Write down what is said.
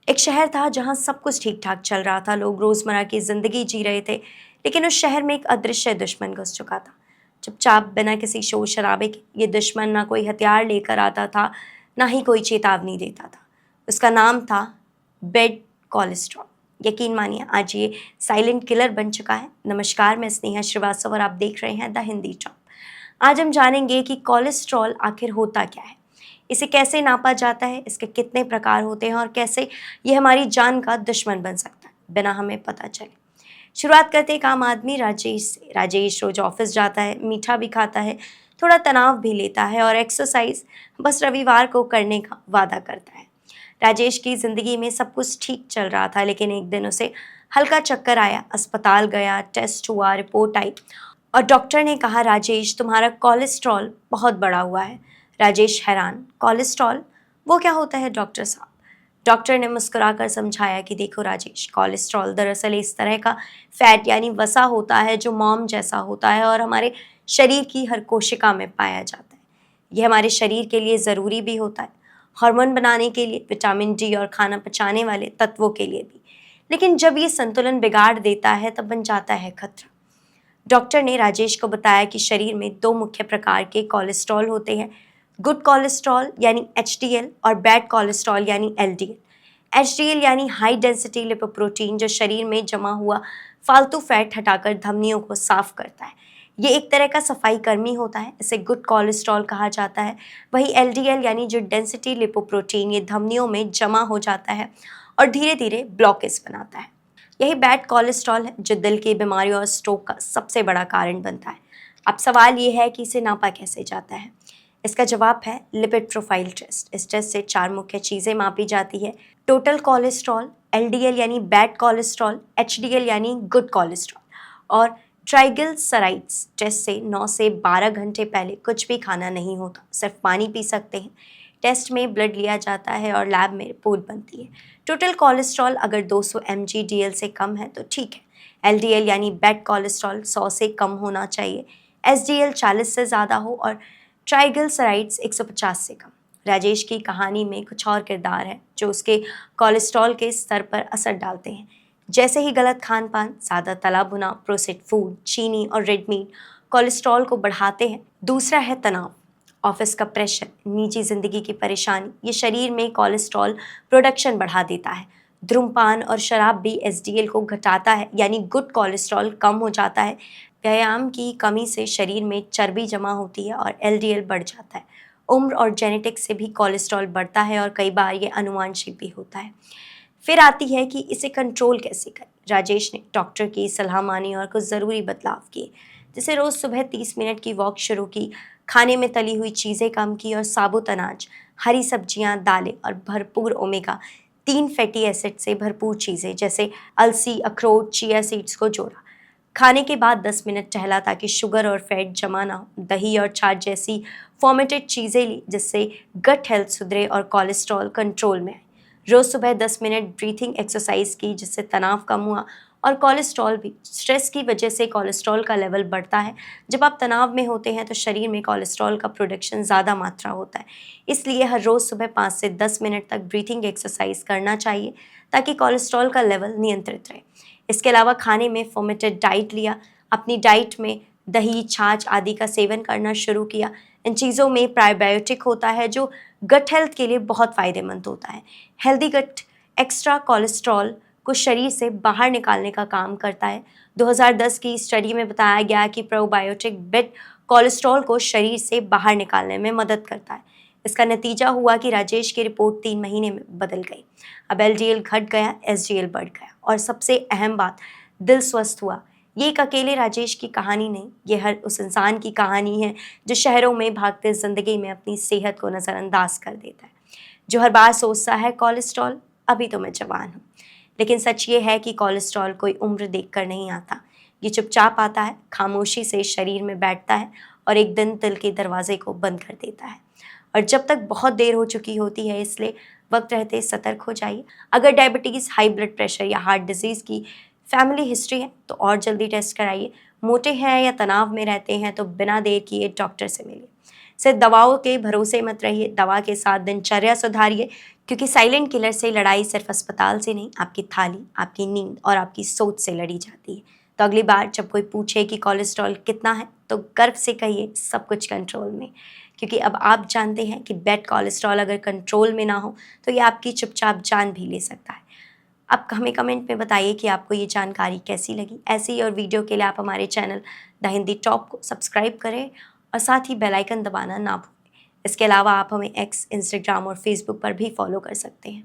एक शहर था जहाँ सब कुछ ठीक ठाक चल रहा था, लोग रोज़मर्रा की ज़िंदगी जी रहे थे, लेकिन उस शहर में एक अदृश्य दुश्मन घुस चुका था। चुपचाप बिना किसी शोर शराबे के ये दुश्मन ना कोई हथियार लेकर आता था, ना ही कोई चेतावनी देता था। उसका नाम था बेड कोलेस्ट्रॉल। यकीन मानिए आज ये साइलेंट किलर बन चुका है। नमस्कार, मैं स्नेहा श्रीवास्तव और आप देख रहे हैं द हिंदी टॉप। आज हम जानेंगे कि कोलेस्ट्रॉल आखिर होता क्या है, इसे कैसे नापा जाता है, इसके कितने प्रकार होते हैं और कैसे ये हमारी जान का दुश्मन बन सकता है बिना हमें पता चले। शुरुआत करते हैं एक आम आदमी राजेश से। राजेश रोज ऑफिस जाता है, मीठा भी खाता है, थोड़ा तनाव भी लेता है और एक्सरसाइज बस रविवार को करने का वादा करता है। राजेश की ज़िंदगी में सब कुछ ठीक चल रहा था, लेकिन एक दिन उसे हल्का चक्कर आया। अस्पताल गया, टेस्ट हुआ, रिपोर्ट आई और डॉक्टर ने कहा, राजेश तुम्हारा कोलेस्ट्रॉल बहुत बढ़ा हुआ है। राजेश हैरान, कोलेस्ट्रॉल? वो क्या होता है डॉक्टर साहब? डॉक्टर ने मुस्कुराकर समझाया कि देखो राजेश, कोलेस्ट्रॉल दरअसल इस तरह का फैट यानी वसा होता है जो मोम जैसा होता है और हमारे शरीर की हर कोशिका में पाया जाता है। ये हमारे शरीर के लिए ज़रूरी भी होता है, हार्मोन बनाने के लिए, विटामिन डी और खाना पचाने वाले तत्वों के लिए भी। लेकिन जब ये संतुलन बिगाड़ देता है तब बन जाता है खतरा। डॉक्टर ने राजेश को बताया कि शरीर में दो मुख्य प्रकार के कोलेस्ट्रॉल होते हैं, गुड कोलेस्ट्रॉल यानी एचडीएल और बैड कोलेस्ट्रॉल यानी एलडीएल। एचडीएल यानी हाई डेंसिटी लिपोप्रोटीन, जो शरीर में जमा हुआ फालतू फैट हटाकर धमनियों को साफ करता है। ये एक तरह का सफाई कर्मी होता है, इसे गुड कोलेस्ट्रॉल कहा जाता है। वही एलडीएल यानी जो डेंसिटी लिपोप्रोटीन, ये धमनियों में जमा हो जाता है और धीरे धीरे ब्लॉकेज बनाता है। यही बैड कोलेस्ट्रॉल है जो दिल की बीमारियों और स्ट्रोक का सबसे बड़ा कारण बनता है। अब सवाल ये है कि इसे नापा कैसे जाता है। इसका जवाब है लिपिड प्रोफाइल टेस्ट। इस टेस्ट से चार मुख्य चीज़ें मापी जाती है: टोटल कोलेस्ट्रॉल, एलडीएल यानी बैड कोलेस्ट्रॉल, एचडीएल यानी गुड कोलेस्ट्रॉल और ट्राइग्लिसराइड्स। टेस्ट से 9 से 12 घंटे पहले कुछ भी खाना नहीं होता, सिर्फ पानी पी सकते हैं। टेस्ट में ब्लड लिया जाता है और लैब में रिपोर्ट बनती है। टोटल कोलेस्ट्रॉल अगर 200 mg/dl से कम है तो ठीक है। एलडीएल यानी बैड कोलेस्ट्रॉल 100 से कम होना चाहिए, एसडीएल 40 से ज़्यादा हो और ट्राइग्लिसराइड्स 150 से कम। राजेश की कहानी में कुछ और किरदार हैं जो उसके कोलेस्ट्रॉल के स्तर पर असर डालते हैं। जैसे ही गलत खान पान, ज़्यादा तला भुना, प्रोसेस्ड फूड, चीनी और रेड मीट कोलेस्ट्रॉल को बढ़ाते हैं। दूसरा है तनाव, ऑफिस का प्रेशर, निजी ज़िंदगी की परेशानी, ये शरीर में कोलेस्ट्रॉल प्रोडक्शन बढ़ा देता है। धूम्रपान और शराब भी एसडीएल को घटाता है, यानी गुड कोलेस्ट्रॉल कम हो जाता है। व्यायाम की कमी से शरीर में चर्बी जमा होती है और एलडीएल बढ़ जाता है। उम्र और जेनेटिक्स से भी कोलेस्ट्रॉल बढ़ता है और कई बार ये अनुवांशिक भी होता है। फिर आती है कि इसे कंट्रोल कैसे करें। राजेश ने डॉक्टर की सलाह मानी और कुछ ज़रूरी बदलाव किए, जैसे रोज़ सुबह 30 मिनट की वॉक शुरू की, खाने में तली हुई चीज़ें कम की और साबुत अनाज, हरी सब्जियां, दालें और भरपूर ओमेगा 3 फैटी एसिड से भरपूर चीज़ें जैसे अलसी, अखरोट, चिया सीड्स को जोड़ा। खाने के बाद 10 मिनट टहला ताकि शुगर और फैट जमा ना हो। दही और छाछ जैसी फॉर्मेटेड चीज़ें ली जिससे गट हेल्थ सुधरे और कोलेस्ट्रॉल कंट्रोल में आए। रोज़ सुबह 10 मिनट ब्रीथिंग एक्सरसाइज की जिससे तनाव कम हुआ और कोलेस्ट्रॉल भी। स्ट्रेस की वजह से कोलेस्ट्रॉल का लेवल बढ़ता है। जब आप तनाव में होते हैं तो शरीर में कोलेस्ट्रॉल का प्रोडक्शन ज़्यादा मात्रा होता है, इसलिए हर रोज़ सुबह 5 से 10 मिनट तक ब्रीथिंग एक्सरसाइज करना चाहिए ताकि कोलेस्ट्रॉल का लेवल नियंत्रित रहे। इसके अलावा खाने में फॉर्मेटेड डाइट लिया, अपनी डाइट में दही, छाछ आदि का सेवन करना शुरू किया। इन चीज़ों में प्रोबायोटिक होता है जो गट हेल्थ के लिए बहुत फ़ायदेमंद होता है। हेल्दी गट एक्स्ट्रा कोलेस्ट्रॉल को शरीर से बाहर निकालने का काम करता है। 2010 की स्टडी में बताया गया कि प्रोबायोटिक बेड कोलेस्ट्रॉल को शरीर से बाहर निकालने में मदद करता है। इसका नतीजा हुआ कि राजेश की रिपोर्ट 3 महीने में बदल गई। अब एलडीएल घट गया, एसडीएल बढ़ गया और सबसे अहम बात, दिल स्वस्थ हुआ। ये एक अकेले राजेश की कहानी नहीं, ये हर उस इंसान की कहानी है जो शहरों में भागते ज़िंदगी में अपनी सेहत को नज़रअंदाज कर देता है, जो हर बार सोचता है कोलेस्ट्रॉल अभी तो मैं जवान हूँ। लेकिन सच ये है कि कोलेस्ट्रॉल कोई उम्र देखकर नहीं आता, ये चुपचाप आता है, खामोशी से शरीर में बैठता है और एक दिन दिल के दरवाजे को बंद कर देता है। और जब तक बहुत देर हो चुकी होती है, इसलिए वक्त रहते सतर्क हो जाइए। अगर डायबिटीज़, हाई ब्लड प्रेशर या हार्ट डिजीज़ की फैमिली हिस्ट्री है तो और जल्दी टेस्ट कराइए। मोटे हैं या तनाव में रहते हैं तो बिना देर किए डॉक्टर से मिलिए। सिर्फ दवाओं के भरोसे मत रहिए, दवा के साथ दिनचर्या सुधारिए, क्योंकि साइलेंट किलर से लड़ाई सिर्फ अस्पताल से नहीं, आपकी थाली, आपकी नींद और आपकी सोच से लड़ी जाती है। तो अगली बार जब कोई पूछे कि कोलेस्ट्रॉल कितना है, तो गर्व से कहिए सब कुछ कंट्रोल में, क्योंकि अब आप जानते हैं कि बैड कोलेस्ट्रॉल अगर कंट्रोल में ना हो तो ये आपकी चुपचाप जान भी ले सकता है। आप हमें कमेंट में बताइए कि आपको ये जानकारी कैसी लगी। ऐसी ही और वीडियो के लिए आप हमारे चैनल द हिंदी टॉप को सब्सक्राइब करें और साथ ही बेल आइकन दबाना ना भूलें। इसके अलावा आप हमें एक्स, इंस्टाग्राम और फेसबुक पर भी फॉलो कर सकते हैं।